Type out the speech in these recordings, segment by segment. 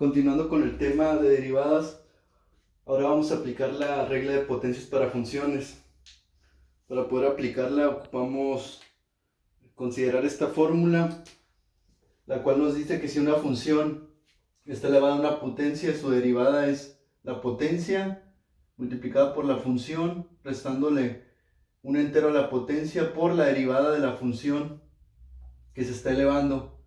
Continuando con el tema de derivadas, ahora vamos a aplicar la regla de potencias para funciones. Para poder aplicarla ocupamos considerar esta fórmula, la cual nos dice que si una función está elevada a una potencia, su derivada es la potencia multiplicada por la función, restándole un entero a la potencia por la derivada de la función que se está elevando.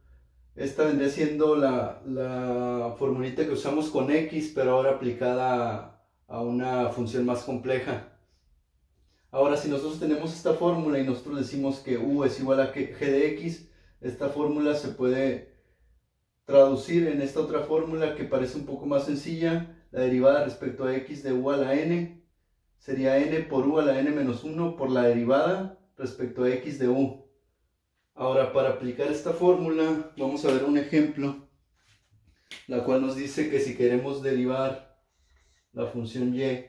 Esta vendría siendo la formulita que usamos con x, pero ahora aplicada a una función más compleja. Ahora, si nosotros tenemos esta fórmula y nosotros decimos que u es igual a g de x, esta fórmula se puede traducir en esta otra fórmula que parece un poco más sencilla. La derivada respecto a x de u a la n sería n por u a la n menos 1 por la derivada respecto a x de u. Ahora, para aplicar esta fórmula, vamos a ver un ejemplo, la cual nos dice que si queremos derivar la función y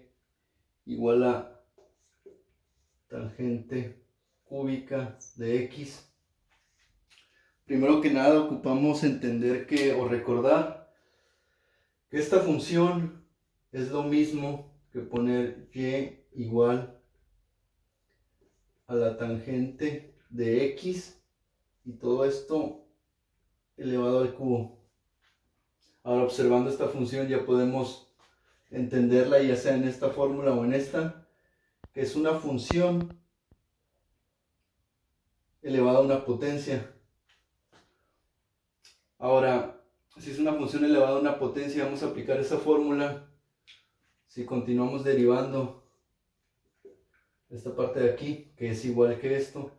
igual a tangente cúbica de x, primero que nada ocupamos entender que, o recordar, que esta función es lo mismo que poner y igual a la tangente de x y todo esto elevado al cubo. Ahora, observando esta función ya podemos entenderla, ya sea en esta fórmula o en esta, que es una función elevada a una potencia. Ahora, si es una función elevada a una potencia, vamos a aplicar esa fórmula. Si continuamos derivando esta parte de aquí, que es igual que esto,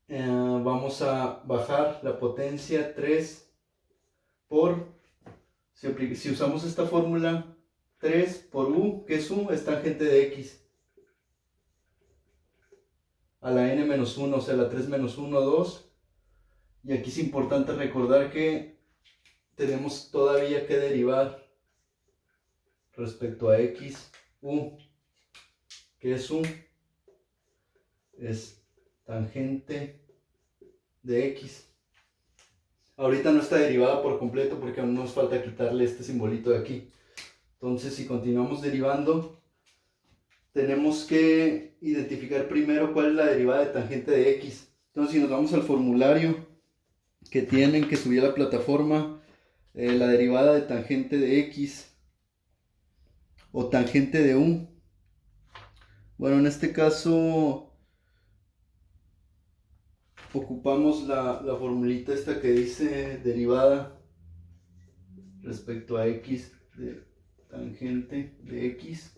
vamos a bajar la potencia 3 por, si usamos esta fórmula, 3 por u, que es u, es tangente de x, a la n menos 1, o sea, la 3 menos 1, 2. Y aquí es importante recordar que tenemos todavía que derivar respecto a x, u, que es u, es tangente de x. Ahorita no está derivada por completo porque aún nos falta quitarle este simbolito de aquí. Entonces, si continuamos derivando, tenemos que identificar primero cuál es la derivada de tangente de x. Entonces, si nos vamos al formulario que tienen que subir a la plataforma, la derivada de tangente de x o tangente de u. Bueno, en este caso ocupamos la formulita esta que dice derivada respecto a x de tangente de x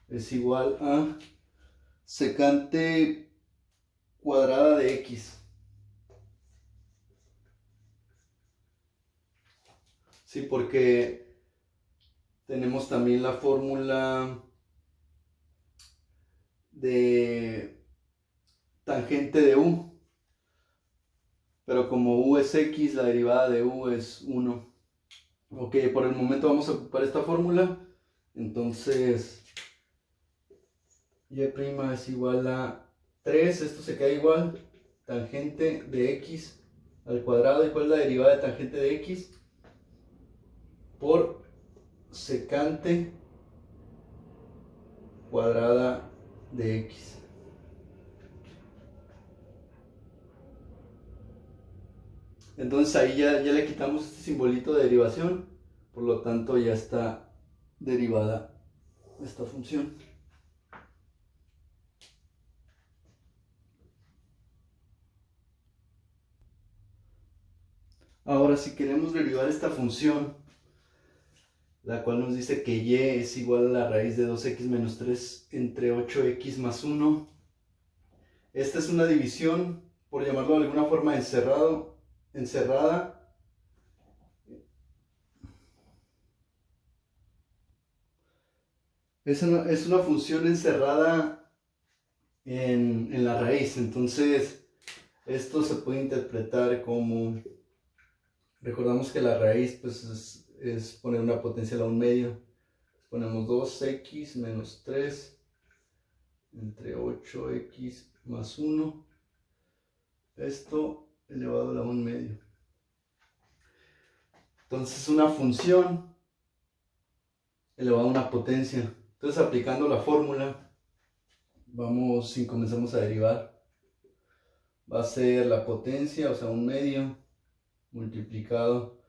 es igual a secante cuadrada de x. Sí, porque tenemos también la fórmula de tangente de u, pero como u es x, la derivada de u es 1. Ok, por el momento vamos a ocupar esta fórmula. Entonces y' es igual a 3, esto se queda igual, tangente de x al cuadrado. ¿Y cuál es la derivada de tangente de x? Por secante cuadrada de x. Entonces ahí ya le quitamos este simbolito de derivación, por lo tanto ya está derivada esta función. Ahora, si queremos derivar esta función, la cual nos dice que y es igual a la raíz de 2x menos 3 entre 8x más 1, esta es una división, por llamarlo de alguna forma, encerrada. Es una función encerrada en la raíz. Entonces, esto se puede interpretar como, recordamos que la raíz pues es poner una potencia a la 1/2. Ponemos 2x menos 3 entre 8x más 1. Esto elevado a la 1/2. Entonces una función elevado a una potencia. Entonces aplicando la fórmula, si comenzamos a derivar, va a ser la potencia, o sea, un medio, multiplicado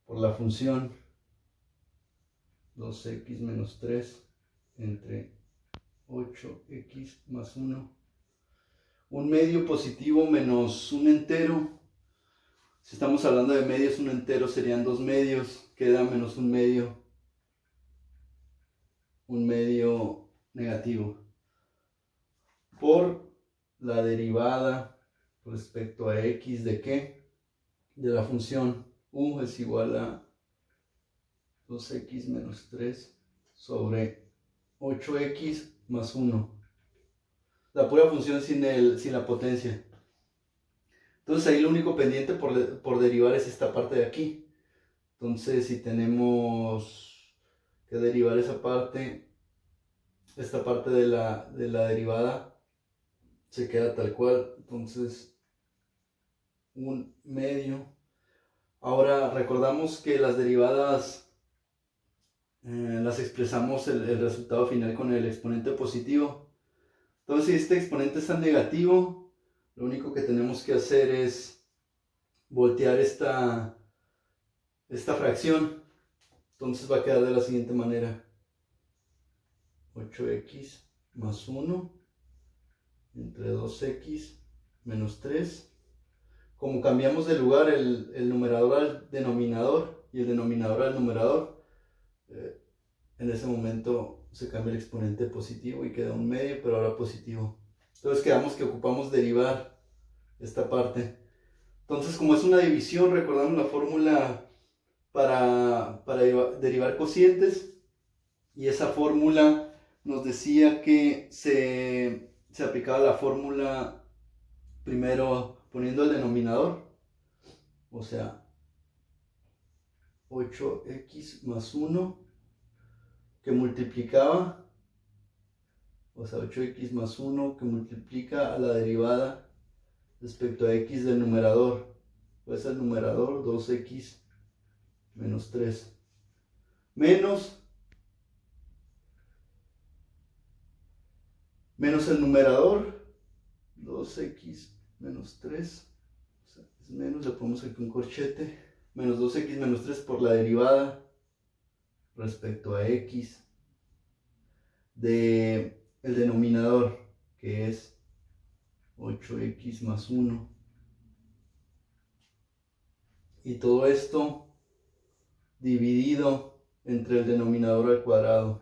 por la función 2x menos 3 entre 8x más 1. Un medio positivo menos un entero. Si estamos hablando de medios, un entero serían 2 medios. Queda menos un medio negativo. Por la derivada respecto a x de ¿qué? De la función u es igual a 2x menos 3 sobre 8x más 1. La pura función sin la potencia. Entonces ahí lo único pendiente por derivar es esta parte de aquí. Entonces si tenemos que derivar esta parte de la derivada se queda tal cual. Entonces un medio. Ahora recordamos que las derivadas las expresamos el resultado final con el exponente positivo. Entonces si este exponente está negativo, lo único que tenemos que hacer es voltear esta fracción. Entonces va a quedar de la siguiente manera: 8x más 1 entre 2x menos 3. Como cambiamos de lugar el numerador al denominador y el denominador al numerador, en ese momento se cambia el exponente positivo y queda un medio, pero ahora positivo. Entonces quedamos que ocupamos derivar esta parte. Entonces, como es una división, recordamos la fórmula para derivar cocientes, y esa fórmula nos decía que se aplicaba la fórmula primero poniendo el denominador, o sea, 8x más 1, que multiplicaba, o sea, 8x más 1 que multiplica a la derivada respecto a x del numerador, pues el numerador 2x menos 3, menos el numerador 2x menos 3, o sea, es menos, le ponemos aquí un corchete, menos 2x menos 3 por la derivada respecto a x de el denominador, que es 8x más 1, y todo esto dividido entre el denominador al cuadrado.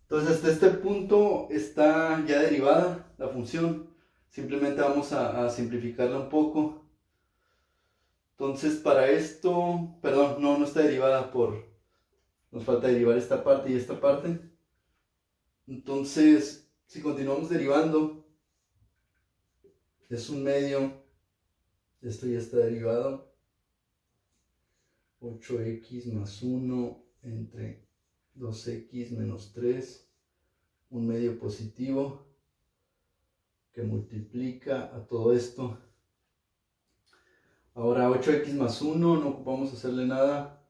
Entonces hasta este punto está ya derivada la función. Simplemente vamos a simplificarla un poco. Entonces para esto, perdón, no está derivada, nos falta derivar esta parte y esta parte. Entonces si continuamos derivando, es un medio, esto ya está derivado, 8x más 1 entre 2x menos 3, un medio positivo que multiplica a todo esto. Ahora 8x más 1, no ocupamos hacerle nada,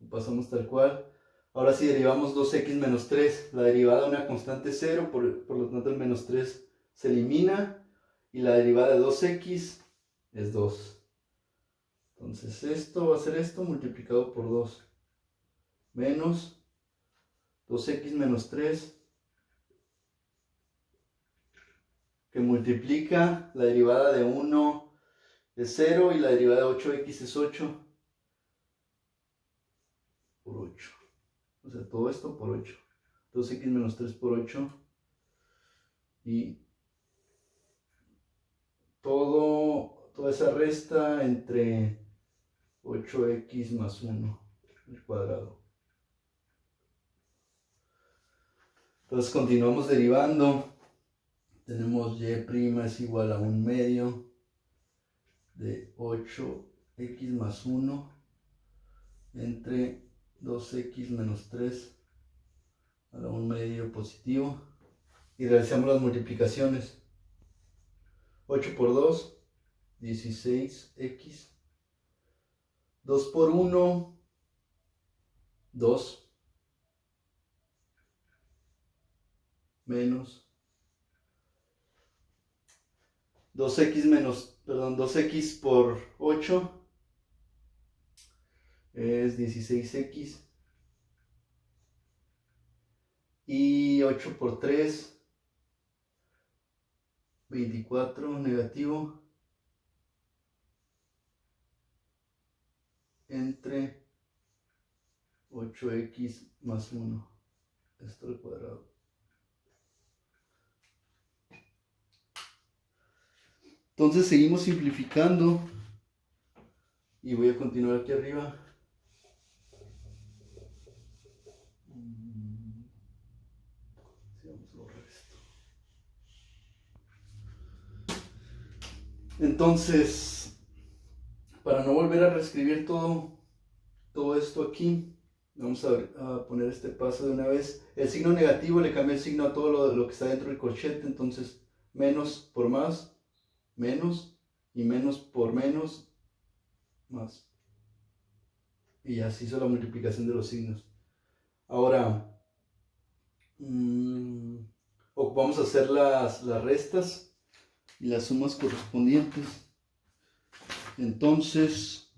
pasamos tal cual. Ahora si derivamos 2x menos 3, la derivada de una constante 0, por lo tanto el menos 3 se elimina, y la derivada de 2x es 2. Entonces esto va a ser esto multiplicado por 2, menos 2x menos 3, que multiplica la derivada de 1 es 0 y la derivada de 8x es 8 por 8. O sea, todo esto por 8. 2x menos 3 por 8. Y toda esa resta entre 8x más 1 al cuadrado. Entonces continuamos derivando. Tenemos y' es igual a un medio de 8x más 1 entre 2x menos 3 a la 1 medio positivo, y realizamos las multiplicaciones. 8 por 2, 16x. 2 por 1, 2. Menos 2x menos, perdón, 2x por 8 es 16x. Y 8 por 3, 24 negativo entre 8x más 1, esto al cuadrado. Entonces seguimos simplificando y voy a continuar aquí arriba. Vamos a borrar esto. Entonces, para no volver a reescribir todo esto aquí, vamos a poner este paso de una vez. El signo negativo le cambia el signo a todo lo que está dentro del corchete, entonces menos por más, menos, y menos por menos, más. Y así hizo la multiplicación de los signos. Ahora, vamos a hacer las restas y las sumas correspondientes. Entonces,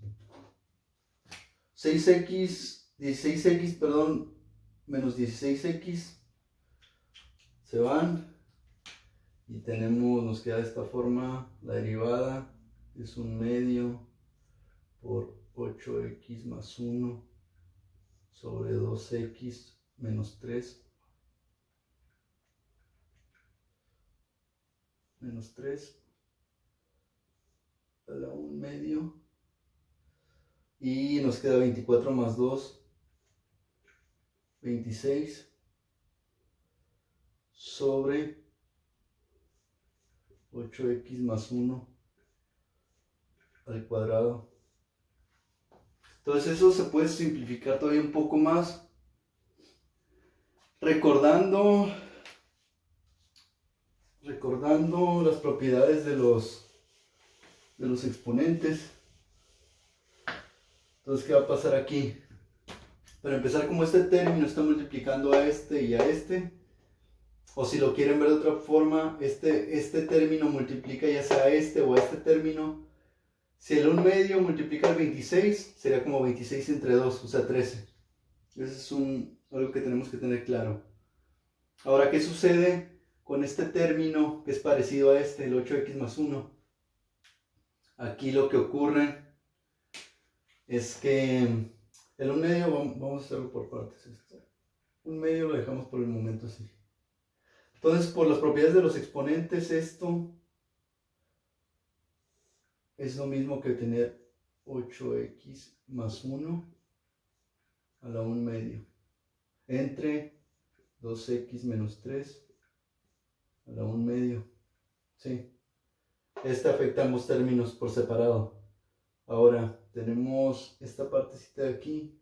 16x, perdón, menos 16x se van. Y nos queda de esta forma, la derivada es 1/2 por 8x más 1 sobre 2x menos 3 menos 3 a la 1/2 y nos queda 24 más 2, 26 sobre 8x más 1 al cuadrado. Entonces eso se puede simplificar todavía un poco más, recordando las propiedades de los exponentes. Entonces, ¿qué va a pasar aquí? Para empezar, como este término está multiplicando a este y a este, o si lo quieren ver de otra forma, este término multiplica ya sea a este o a este término. Si el 1/2 multiplica el 26, sería como 26 entre 2, o sea 13. Eso es algo que tenemos que tener claro. Ahora, ¿qué sucede con este término que es parecido a este, el 8x más 1? Aquí lo que ocurre es que el 1/2, vamos a hacerlo por partes. 1/2 lo dejamos por el momento así. Entonces, por las propiedades de los exponentes, esto es lo mismo que tener 8x más 1 a la 1/2 entre 2x menos 3 a la 1/2. Sí. Este afecta a ambos términos por separado. Ahora, tenemos esta partecita de aquí.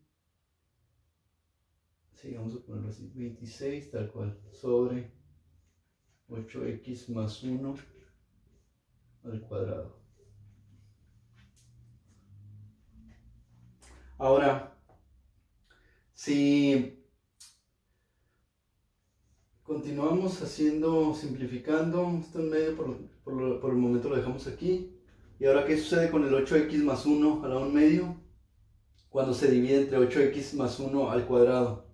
Sí, vamos a ponerlo así. 26 tal cual. Sobre 8x más 1 al cuadrado. Ahora, si continuamos simplificando, esto en medio por el momento lo dejamos aquí. Y ahora, ¿qué sucede con el 8x más 1 a la 1/2? Cuando se divide entre 8x más 1 al cuadrado.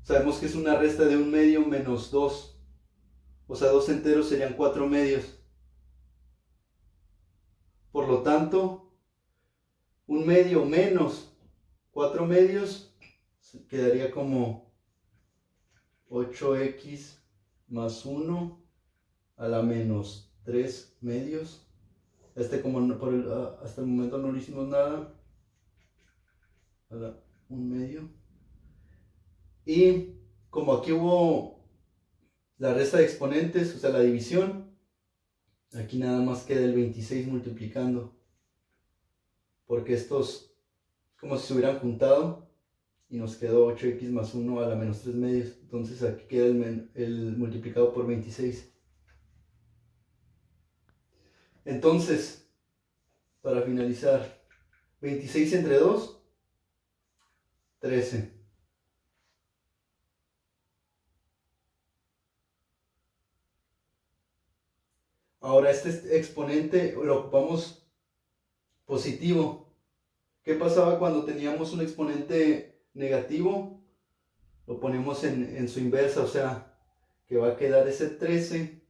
Sabemos que es una resta de 1/2 menos 2. O sea, 2 enteros serían 4/2. Por lo tanto, 1/2 menos 4/2 quedaría como 8x más 1 a la menos 3/2. Como hasta el momento no le hicimos nada, a la 1/2. Y como aquí hubo la resta de exponentes, o sea la división, aquí nada más queda el 26 multiplicando, porque estos como si se hubieran juntado y nos quedó 8x más 1 a la menos 3/2. Entonces aquí queda el multiplicado por 26. Entonces, para finalizar, 26 entre 2, 13. Ahora este exponente lo ocupamos positivo. ¿Qué pasaba cuando teníamos un exponente negativo? Lo ponemos en su inversa, o sea, que va a quedar ese 13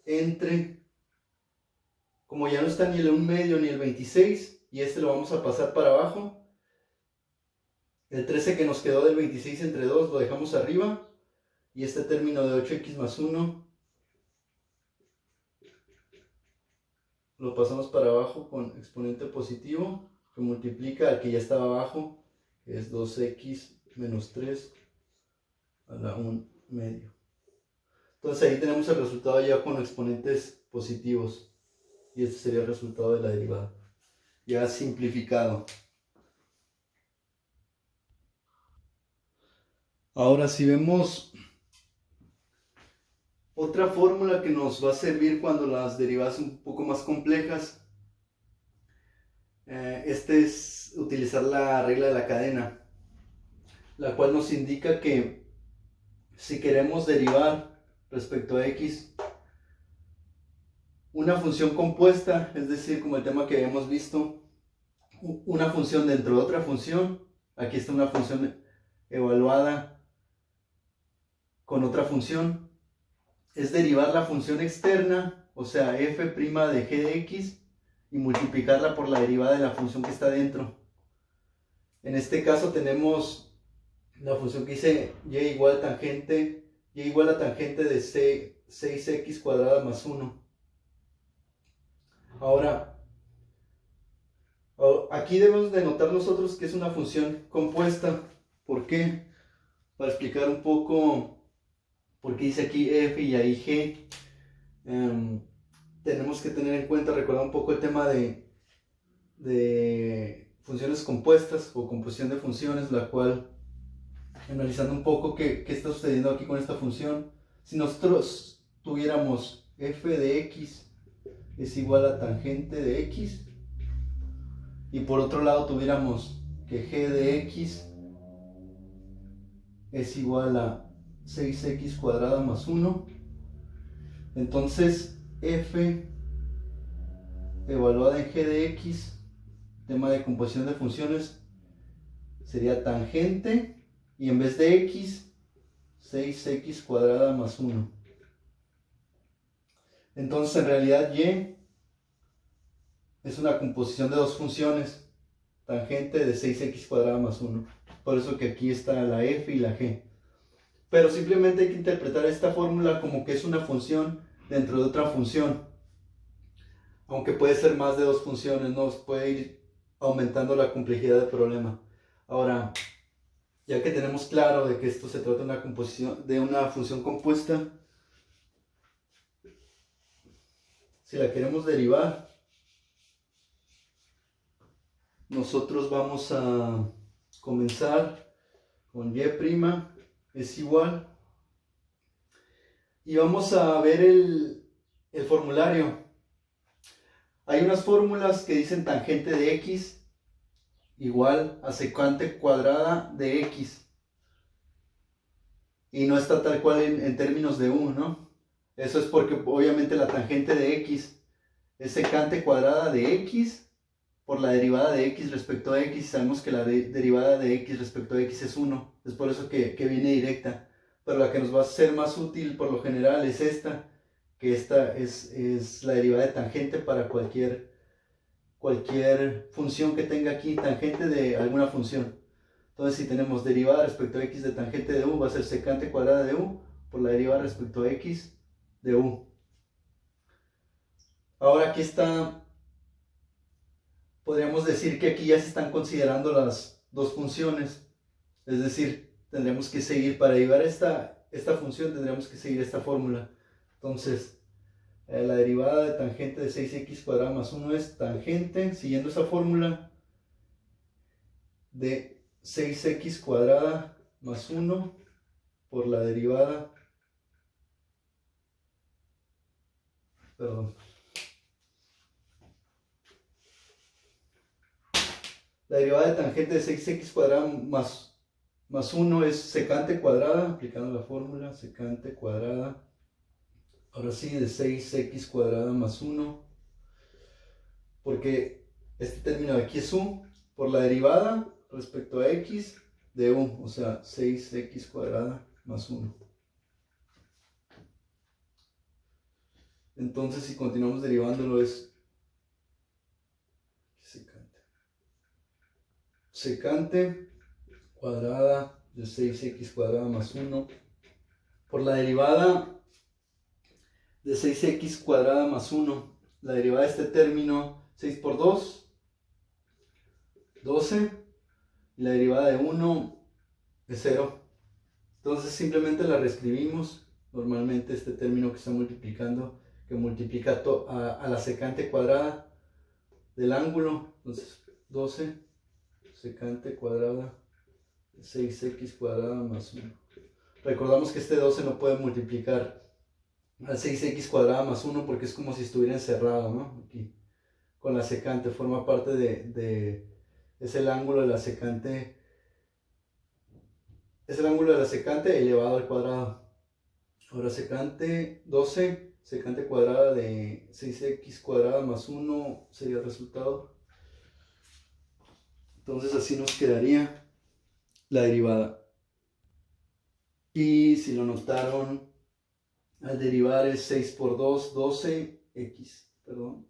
entre, como ya no está ni el 1 medio ni el 26, y este lo vamos a pasar para abajo, el 13 que nos quedó del 26 entre 2 lo dejamos arriba, y este término de 8x más 1 lo pasamos para abajo con exponente positivo, que multiplica al que ya estaba abajo, que es 2x menos 3 a la 1 medio. Entonces ahí tenemos el resultado ya con exponentes positivos, y este sería el resultado de la derivada, ya simplificado. Ahora si vemos otra fórmula que nos va a servir cuando las derivadas son un poco más complejas, es utilizar la regla de la cadena, la cual nos indica que si queremos derivar respecto a x una función compuesta, es decir, como el tema que habíamos visto, una función dentro de otra función, aquí está una función evaluada con otra función, es derivar la función externa, o sea, f' de g de x, y multiplicarla por la derivada de la función que está dentro. En este caso tenemos la función que dice y igual a tangente de 6x cuadrada más 1. Ahora, aquí debemos de notar nosotros que es una función compuesta. ¿Por qué? Para explicar un poco por qué dice aquí f y ahí g. Tenemos que tener en cuenta, recordar un poco el tema de funciones compuestas o composición de funciones, la cual, analizando un poco qué está sucediendo aquí con esta función, si nosotros tuviéramos f de x es igual a tangente de x, y por otro lado tuviéramos que g de x es igual a 6x cuadrada más 1, entonces f evaluada en g de x, tema de composición de funciones, sería tangente, y en vez de x, 6x cuadrada más 1. Entonces en realidad y es una composición de dos funciones, tangente de 6x cuadrada más 1. Por eso que aquí está la f y la g. Pero simplemente hay que interpretar esta fórmula como que es una función dentro de otra función. Aunque puede ser más de dos funciones, ¿no? Puede ir aumentando la complejidad del problema. Ahora, ya que tenemos claro de que esto se trata de una composición, de una función compuesta, si la queremos derivar, nosotros vamos a comenzar con y' es igual, y vamos a ver el formulario. Hay unas fórmulas que dicen tangente de x igual a secante cuadrada de x, y no está tal cual en términos de u, ¿no? Eso es porque obviamente la tangente de x es secante cuadrada de x por la derivada de x respecto a x, y sabemos que la derivada de x respecto a x es 1, es por eso que viene directa. Pero la que nos va a ser más útil por lo general es esta, que esta es la derivada de tangente para cualquier función que tenga aquí, tangente de alguna función. Entonces si tenemos derivada respecto a x de tangente de u, va a ser secante cuadrada de u por la derivada respecto a x de u. Ahora aquí está, podríamos decir que aquí ya se están considerando las dos funciones, es decir, tendremos que seguir, para derivar esta función tendremos que seguir esta fórmula. Entonces la derivada de tangente de 6x cuadrada más 1 es tangente, siguiendo esa fórmula, de 6x cuadrada más 1 por la derivada, La derivada de tangente de 6x cuadrada más 1 es secante cuadrada, aplicando la fórmula, secante cuadrada, ahora sí, de 6x cuadrada más 1, porque este término de aquí es u, por la derivada respecto a x de u, o sea, 6x cuadrada más 1. Entonces, si continuamos derivándolo, es secante cuadrada de 6x cuadrada más 1 por la derivada de 6x cuadrada más 1. La derivada de este término, 6 por 2, 12. Y la derivada de 1 es 0. Entonces simplemente la reescribimos. Normalmente este término que está multiplicando, que multiplica a la secante cuadrada del ángulo. Entonces 12 secante cuadrada de 6x cuadrada más 1. Recordamos que este 12 no puede multiplicar al 6x cuadrada más 1 porque es como si estuviera encerrado, ¿no? Aquí, con la secante, forma parte es el ángulo de la secante, es el ángulo de la secante elevado al cuadrado. Ahora secante 12, secante cuadrada de 6x cuadrada más 1 sería el resultado. Entonces así nos quedaría la derivada. Y si lo notaron, al derivar es 6 por 2, 12x, perdón.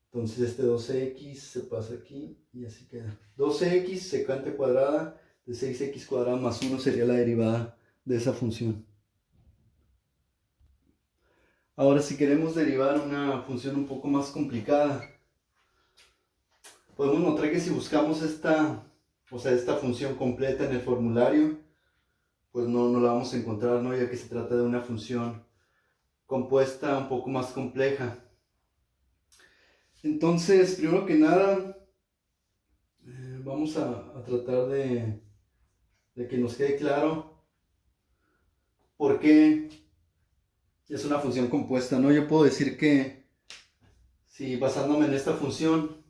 Entonces este 12x se pasa aquí y así queda. 12x secante cuadrada de 6x cuadrada más 1 sería la derivada de esa función. Ahora, si queremos derivar una función un poco más complicada, podemos notar que si buscamos esta función completa en el formulario, pues no la vamos a encontrar, ¿no? Ya que se trata de una función compuesta un poco más compleja. Entonces, primero que nada, vamos a tratar de que nos quede claro por qué es una función compuesta, ¿no? Yo puedo decir que si basándome en esta función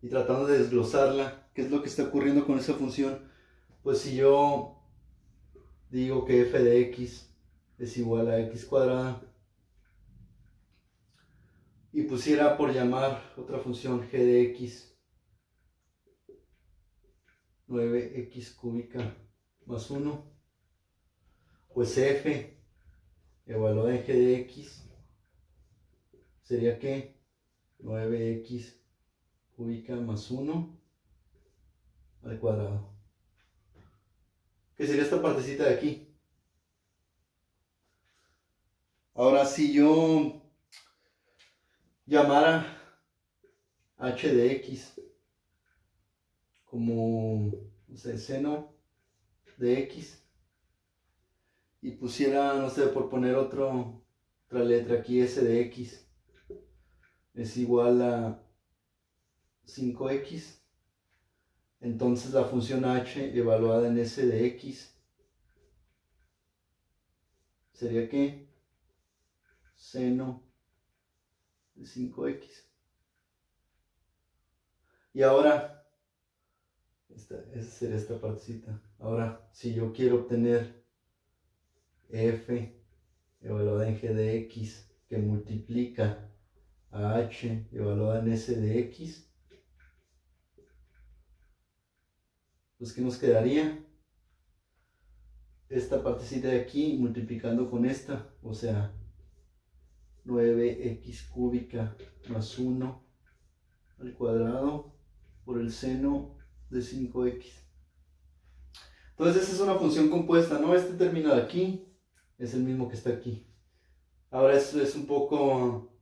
y tratando de desglosarla, qué es lo que está ocurriendo con esa función, pues si yo digo que f de x es igual a x cuadrada y pusiera por llamar otra función g de x 9x cúbica más 1, pues f evaluada en g de x sería que 9x cúbica más 1 al cuadrado, que sería esta partecita de aquí. Ahora, si yo llamara h de x como, no sé, seno de x y pusiera, no sé, por poner otra letra aquí, s de x es igual a 5x, entonces la función h evaluada en s de x sería que seno de 5x. Y ahora, esa sería esta partecita. Ahora, si yo quiero obtener f evaluada en g de x que multiplica a h evaluada en s de x, pues ¿qué nos quedaría? Esta partecita de aquí multiplicando con esta, o sea, 9x cúbica más 1 al cuadrado por el seno de 5x. Entonces esa es una función compuesta, ¿no? Este término de aquí es el mismo que está aquí. Ahora esto es un poco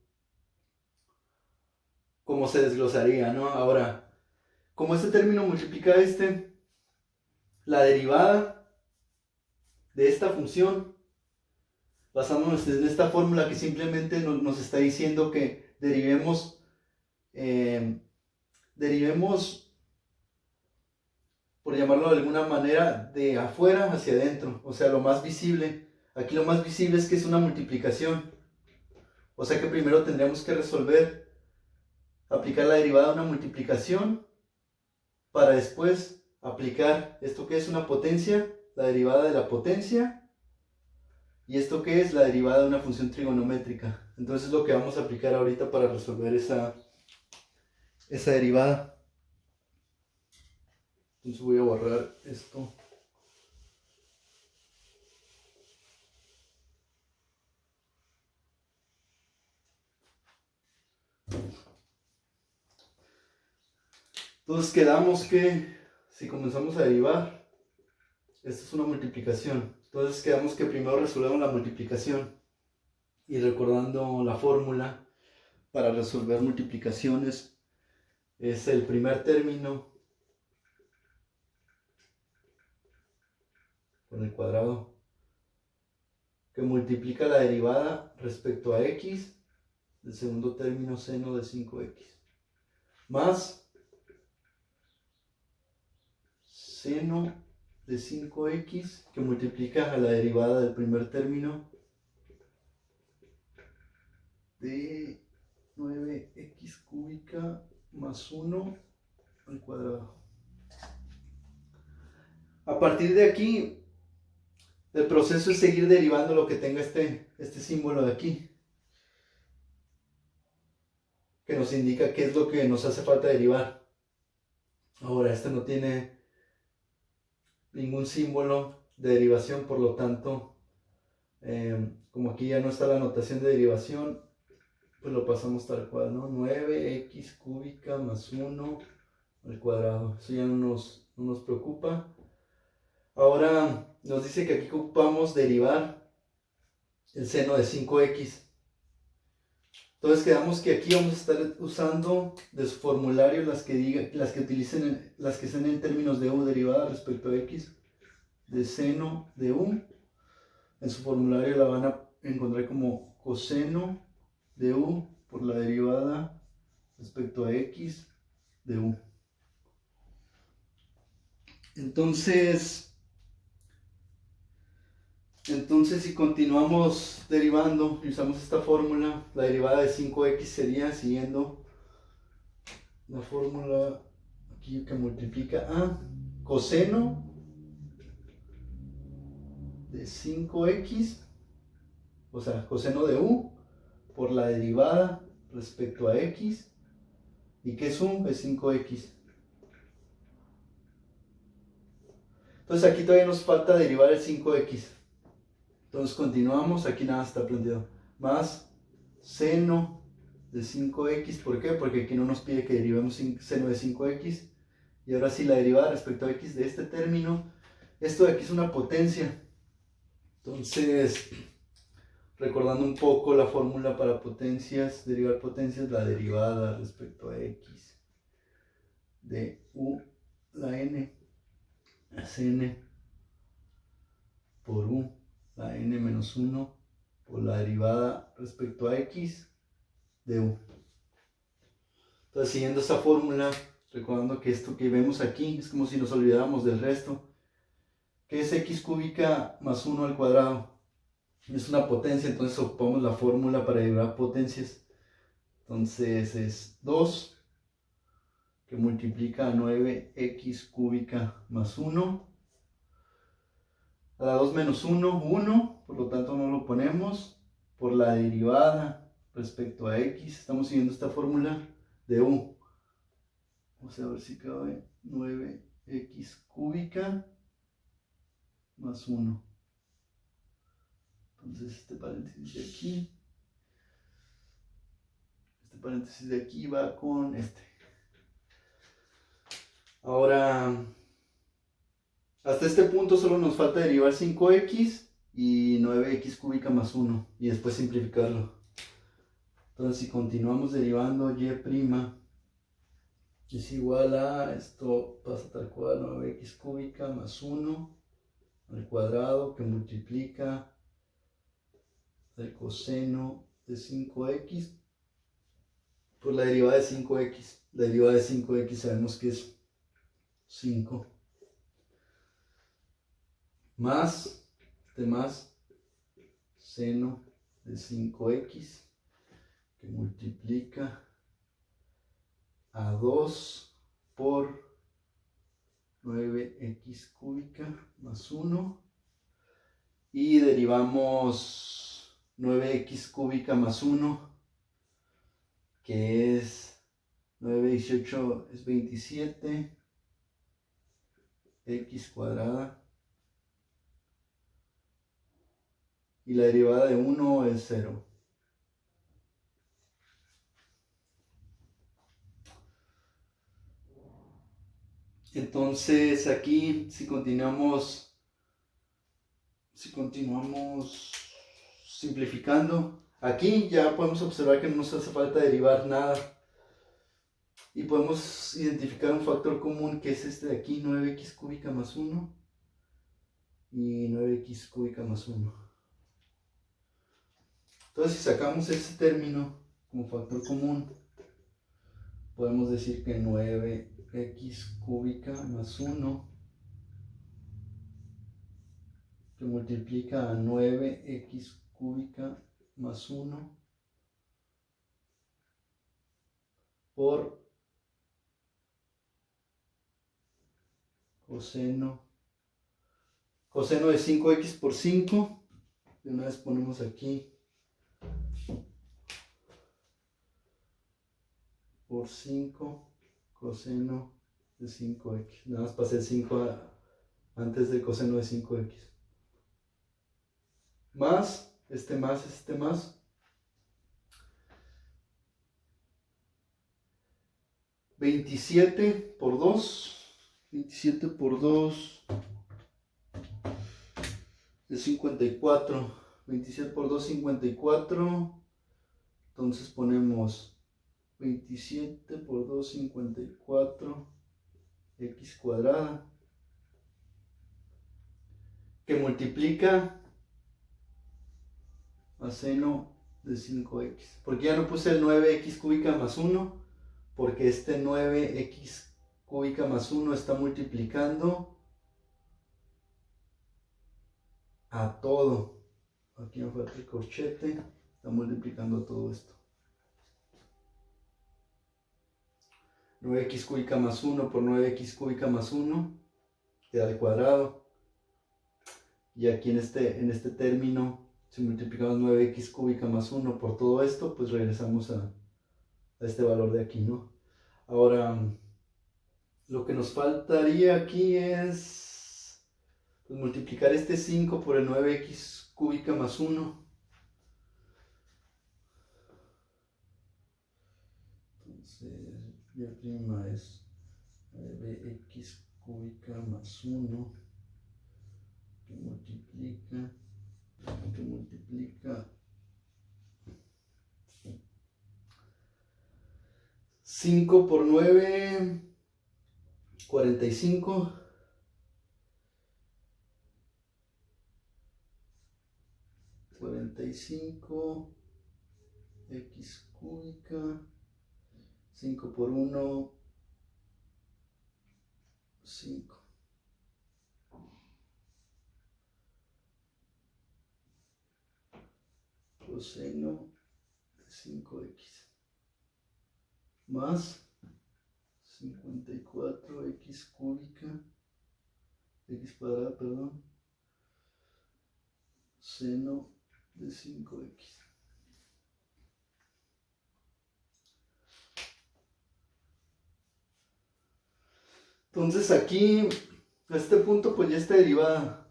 como se desglosaría, ¿no? Ahora, como este término multiplica la derivada de esta función, basándonos en esta fórmula que simplemente nos está diciendo que derivemos, por llamarlo de alguna manera, de afuera hacia adentro, o sea, lo más visible. Aquí lo más visible es que es una multiplicación, o sea que primero tendríamos que resolver aplicar la derivada de una multiplicación para después aplicar esto que es una potencia, la derivada de la potencia, y esto que es la derivada de una función trigonométrica. Entonces es lo que vamos a aplicar ahorita para resolver esa derivada. Entonces voy a borrar esto. Entonces quedamos que si comenzamos a derivar, esto es una multiplicación. Entonces quedamos que primero resolvemos la multiplicación. Y recordando la fórmula para resolver multiplicaciones, es el primer término con el cuadrado que multiplica la derivada respecto a x del segundo término seno de 5x más seno de 5x que multiplica a la derivada del primer término de 9x cúbica más 1 al cuadrado. A partir de aquí, el proceso es seguir derivando lo que tenga este símbolo de aquí, que nos indica qué es lo que nos hace falta derivar. Ahora, este no tiene ningún símbolo de derivación, por lo tanto, como aquí ya no está la notación de derivación, pues lo pasamos tal cual, ¿no? 9x cúbica más 1 al cuadrado. Eso ya no nos preocupa. Ahora nos dice que aquí ocupamos derivar el seno de 5x. Entonces quedamos que aquí vamos a estar usando de su formulario las que estén en términos de u derivada respecto a x de seno de u. En su formulario la van a encontrar como coseno de u por la derivada respecto a x de u. Entonces si continuamos derivando y usamos esta fórmula, la derivada de 5x sería siguiendo la fórmula aquí que multiplica a coseno de 5x, o sea, coseno de u por la derivada respecto a x. ¿Y qué es u? Es 5x. Entonces aquí todavía nos falta derivar el 5x. Entonces continuamos, aquí nada está planteado. Más seno de 5x, ¿por qué? Porque aquí no nos pide que derivemos seno de 5x. Y ahora sí la derivada respecto a x de este término. Esto de aquí es una potencia. Entonces, recordando un poco la fórmula para potencias, derivar potencias, la derivada respecto a x de u, la n, es n por u, la n menos 1 por la derivada respecto a x de u. Entonces, siguiendo esta fórmula, recordando que esto que vemos aquí es como si nos olvidáramos del resto, que es x cúbica más 1 al cuadrado. Es una potencia, entonces ocupamos la fórmula para derivar potencias. Entonces es 2 que multiplica a 9x cúbica más 1. A la 2 menos 1, 1, por lo tanto no lo ponemos. Por la derivada respecto a x, estamos siguiendo esta fórmula de u. Vamos a ver si cabe 9x cúbica más 1. Entonces este paréntesis de aquí, va con este. Ahora, hasta este punto solo nos falta derivar 5x y 9x cúbica más 1 y después simplificarlo. Entonces si continuamos derivando y' es igual a, esto pasa tal cual, 9x cúbica más 1 al cuadrado que multiplica el coseno de 5x por la derivada de 5x. La derivada de 5x sabemos que es 5 más seno de 5x que multiplica a 2 por 9x cúbica más 1. Y derivamos 9x cúbica más 1, que es 9, 18 es 27, x cuadrada. Y la derivada de 1 es 0. Entonces aquí si continuamos simplificando, aquí ya podemos observar que no nos hace falta derivar nada. Y podemos identificar un factor común que es este de aquí, 9x cúbica más 1 y 9x cúbica más 1. Entonces si sacamos este término como factor común, podemos decir que 9x cúbica más 1 que multiplica a 9x cúbica más 1 por coseno de 5x por 5. De una vez ponemos aquí por 5 coseno de 5x. Nada más pasé 5 antes del coseno de 5x. Más, este más. 27 por 2. 27 por 2 es 54. 27 por 2, 54. Entonces ponemos 27 por 2, 54, x cuadrada, que multiplica a seno de 5x. Porque ya no puse el 9x cúbica más 1, porque este 9x cúbica más 1 está multiplicando a todo. Aquí me falta el corchete, está multiplicando todo esto. 9x cúbica más 1 por 9x cúbica más 1 queda al cuadrado. Y aquí en este término, si multiplicamos 9x cúbica más 1 por todo esto, pues regresamos a este valor de aquí, ¿no? Ahora, lo que nos faltaría aquí es pues, multiplicar este 5 por el 9x cúbica más 1. Entonces, y prima es 9x cúbica más 1 que multiplica 5 por 9, 45. 45 x cúbica, 5 por 1, 5. Coseno de 5x más 54x cúbica, x cuadrada, perdón, seno de 5x. Entonces aquí, a este punto, pues ya está derivada.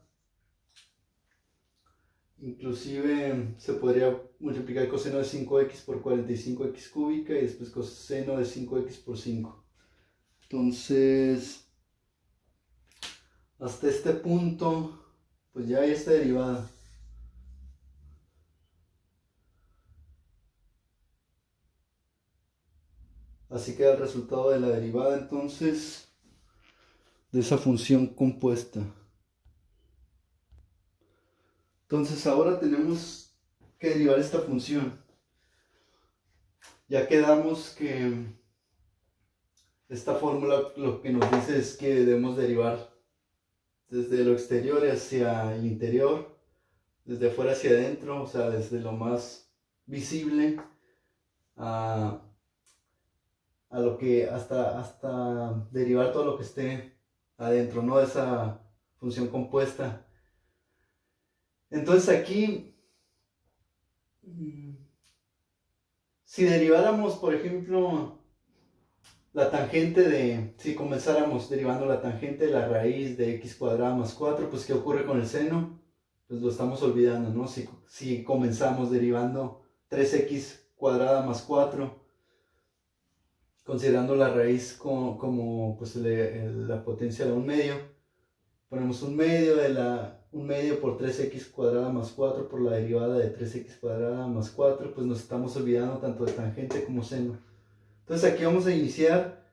Inclusive se podría multiplicar coseno de 5x por 45x cúbica y después coseno de 5x por 5. Entonces, hasta este punto, pues ya está derivada. Así queda el resultado de la derivada entonces de esa función compuesta. Entonces ahora tenemos que derivar esta función. Ya quedamos que esta fórmula lo que nos dice es que debemos derivar desde lo exterior hacia el interior, desde afuera hacia adentro, o sea, desde lo más visible a lo que, hasta derivar todo lo que esté adentro, ¿no? De esa función compuesta. Entonces aquí, si deriváramos, por ejemplo, la tangente si comenzáramos derivando la tangente de la raíz de x cuadrada más 4, pues ¿qué ocurre con el seno? Pues lo estamos olvidando, ¿no? Si comenzamos derivando 3x cuadrada más 4, considerando la raíz como pues, la potencia de un medio, ponemos un medio por 3x cuadrada más 4 por la derivada de 3x cuadrada más 4, pues nos estamos olvidando tanto de tangente como seno. Entonces aquí vamos a iniciar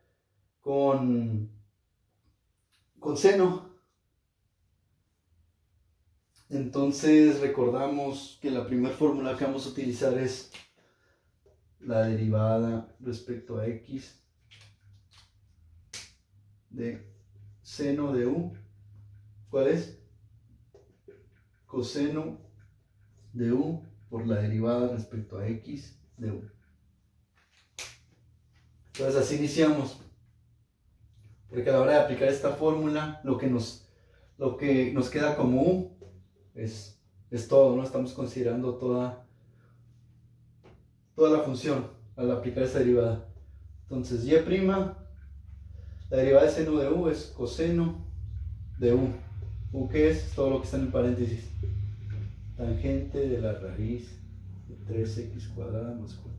con seno. Entonces recordamos que la primera fórmula que vamos a utilizar es la derivada respecto a x de seno de u. ¿Cuál es? Coseno de u por la derivada respecto a x de u. Entonces así iniciamos. Porque a la hora de aplicar esta fórmula, lo que nos queda como u es todo, ¿no? Estamos considerando toda la función al aplicar esta derivada. Entonces y', la derivada de seno de u es coseno de u. ¿U qué es? Todo lo que está en el paréntesis. Tangente de la raíz de 3x cuadrada más 4.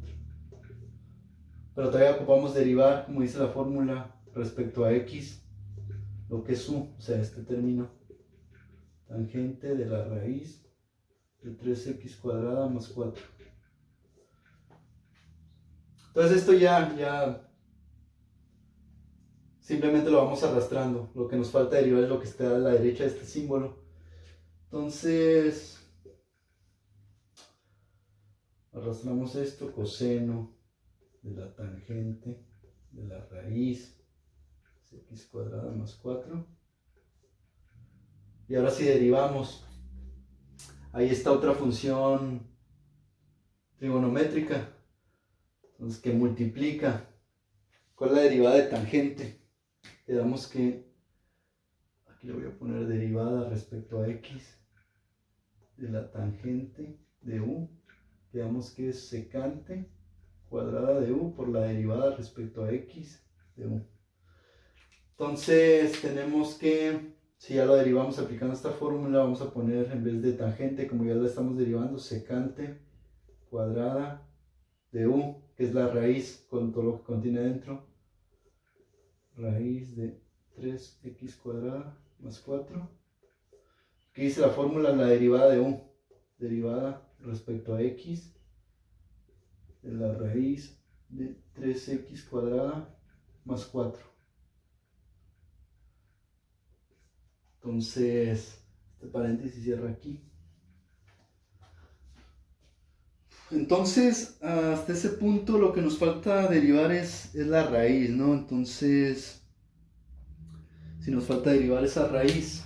Pero todavía ocupamos derivar, como dice la fórmula, respecto a x, lo que es u, o sea, este término. Tangente de la raíz de 3x cuadrada más 4. Entonces esto ya simplemente lo vamos arrastrando. Lo que nos falta derivar es lo que está a la derecha de este símbolo. Entonces arrastramos esto, coseno de la tangente de la raíz de x cuadrada más 4. Y ahora si derivamos, ahí está otra función trigonométrica, entonces que multiplica. ¿Cuál es la derivada de tangente? Quedamos que, aquí le voy a poner derivada respecto a x de la tangente de u. Quedamos que es secante cuadrada de u por la derivada respecto a x de u. Entonces tenemos que, si ya lo derivamos aplicando esta fórmula, vamos a poner en vez de tangente, como ya la estamos derivando, secante cuadrada de u, que es la raíz con todo lo que contiene dentro. Raíz de 3x cuadrada más 4. Aquí dice la fórmula, la derivada de u. Derivada respecto a x de la raíz de 3x cuadrada más 4. Entonces, este paréntesis cierra aquí. Entonces, hasta ese punto lo que nos falta derivar es la raíz, ¿no? Entonces, si nos falta derivar esa raíz,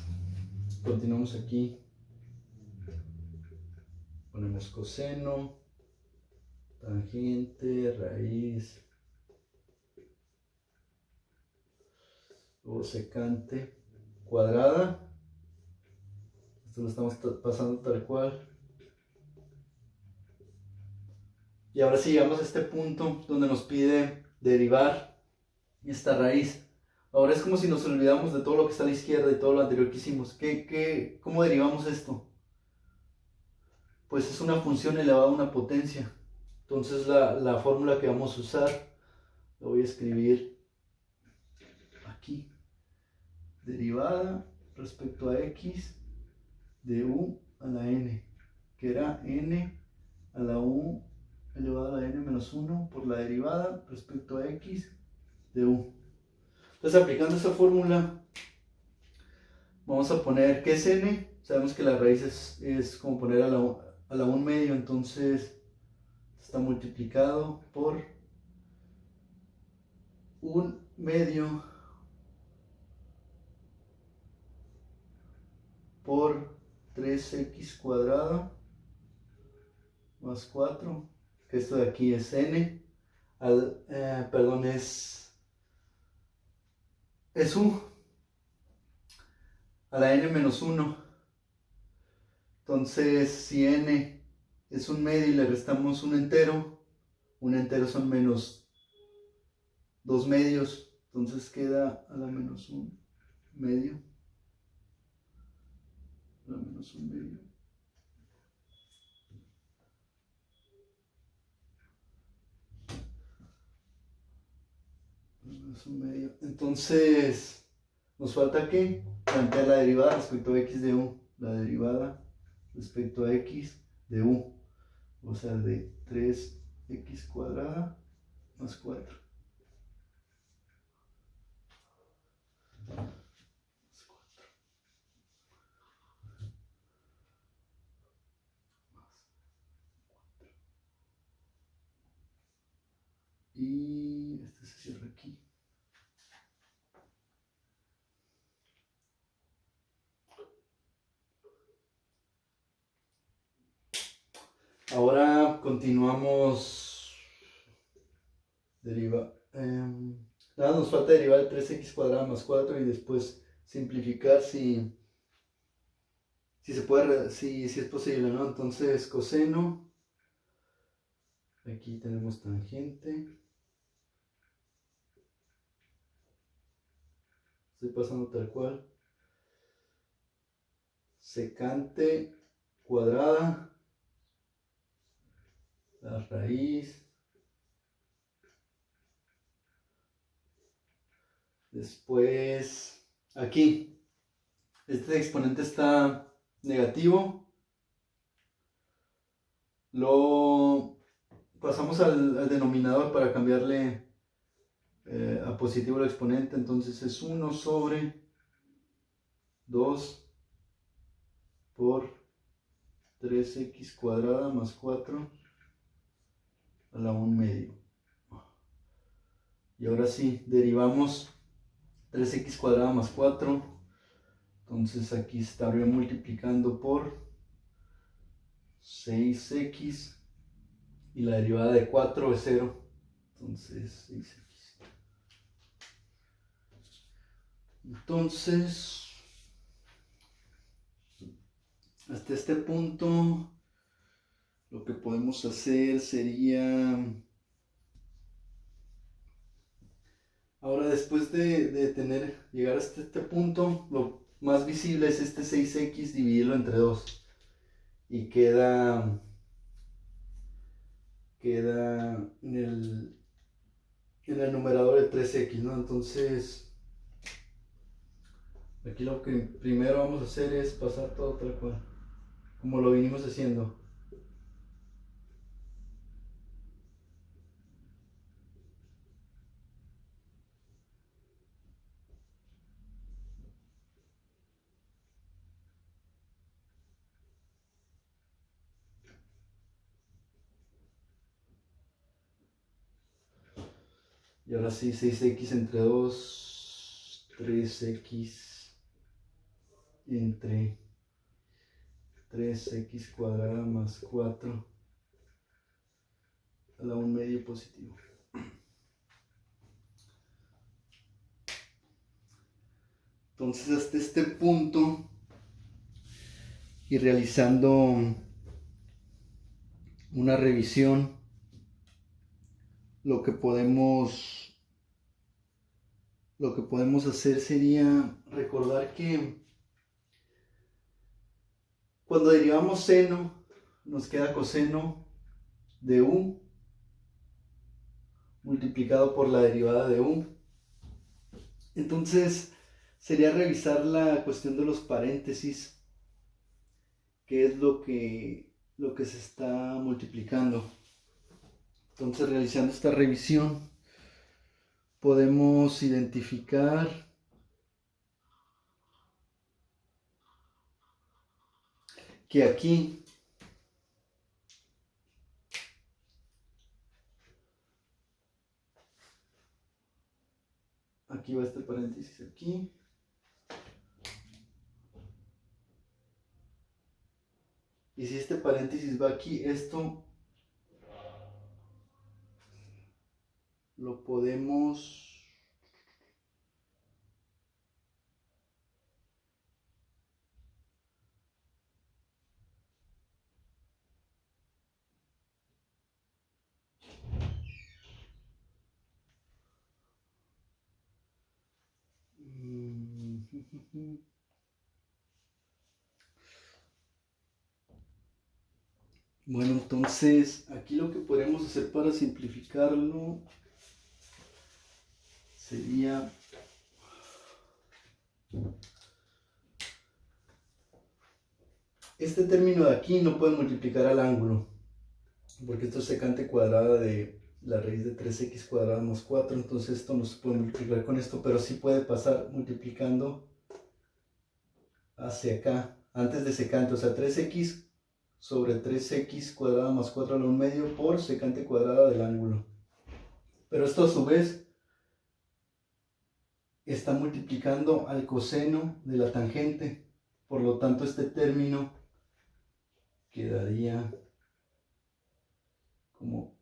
continuamos aquí. Ponemos coseno, tangente, raíz, luego secante, cuadrada. Esto lo estamos pasando tal cual. Y ahora sí llegamos a este punto donde nos pide derivar esta raíz. Ahora es como si nos olvidamos de todo lo que está a la izquierda y todo lo anterior que hicimos. ¿Cómo derivamos esto? Pues es una función elevada a una potencia. Entonces la fórmula que vamos a usar, la voy a escribir aquí. Derivada respecto a x de u a la n, que era n a la u elevado a la n menos 1 por la derivada respecto a x de u. Entonces aplicando esa fórmula vamos a poner, ¿qué es n? Sabemos que la raíz es como poner a la 1 medio, entonces está multiplicado por 1 medio por 3x cuadrada más 4, que esto de aquí es n perdón, es u a la n-1. Entonces, si n es un medio y le restamos un entero son menos 2 medios. Entonces queda a la menos un medio. A la menos un medio. Menos un medio. Entonces, nos falta que plantear la derivada respecto a x de u. La derivada respecto a x de u. O sea, de 3x cuadrada más 4. Y este se cierra aquí. Ahora continuamos. Nada, nos falta derivar 3x cuadrada más 4 y después simplificar si se puede, si es posible, ¿no? Entonces, coseno. Aquí tenemos tangente. Estoy pasando tal cual. Secante cuadrada. La raíz. Después, aquí. Este exponente está negativo. Lo pasamos al denominador para cambiarle a positivo el exponente. Entonces es 1 sobre 2 por 3x cuadrada más 4 a la 1 medio. Y ahora sí, derivamos 3x cuadrada más 4. Entonces aquí se estaría multiplicando por 6x. Y la derivada de 4 es 0. Entonces 6x. Entonces, hasta este punto, lo que podemos hacer sería... Ahora, después de llegar hasta este punto, lo más visible es este 6x, dividirlo entre 2. Y queda en el numerador de 3x, ¿no? Entonces, aquí lo que primero vamos a hacer es pasar todo tal cual, como lo vinimos haciendo. Y ahora sí, 6x entre 2, 3x entre 3x cuadrada más 4 a la 1 medio positivo. Entonces, hasta este punto, y realizando una revisión, lo que podemos hacer sería recordar que cuando derivamos seno, nos queda coseno de u multiplicado por la derivada de u. Entonces, sería revisar la cuestión de los paréntesis, que es lo que se está multiplicando. Entonces, realizando esta revisión, podemos identificar que aquí va este paréntesis aquí. Y si este paréntesis va aquí, esto lo podemos... Bueno, entonces aquí lo que podemos hacer para simplificarlo sería este término de aquí no puede multiplicar al ángulo, porque esto es secante cuadrada de la raíz de 3x cuadrada más 4, entonces esto no se puede multiplicar con esto, pero sí puede pasar multiplicando hacia acá, antes de secante, o sea 3x sobre 3x cuadrada más 4 a la 1/2 por secante cuadrada del ángulo. Pero esto a su vez está multiplicando al coseno de la tangente, por lo tanto este término quedaría como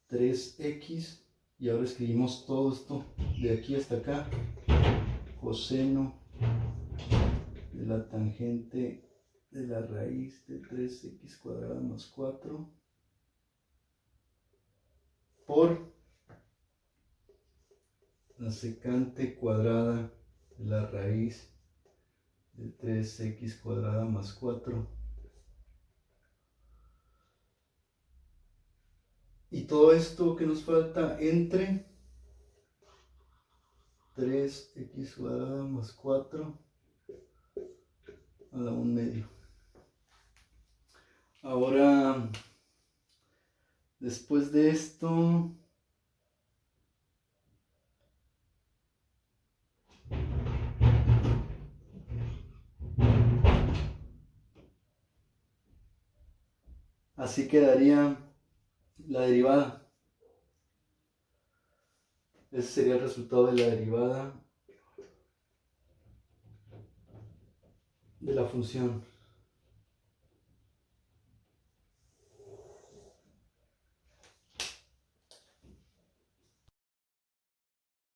3x, y ahora escribimos todo esto de aquí hasta acá, coseno de la tangente de la raíz de 3x cuadrada más 4 por la secante cuadrada de la raíz de 3x cuadrada más 4. Y todo esto que nos falta entre 3x cuadrada más 4 a la 1/2. Ahora, después de esto, así quedaría la derivada. Ese sería el resultado de la derivada de la función.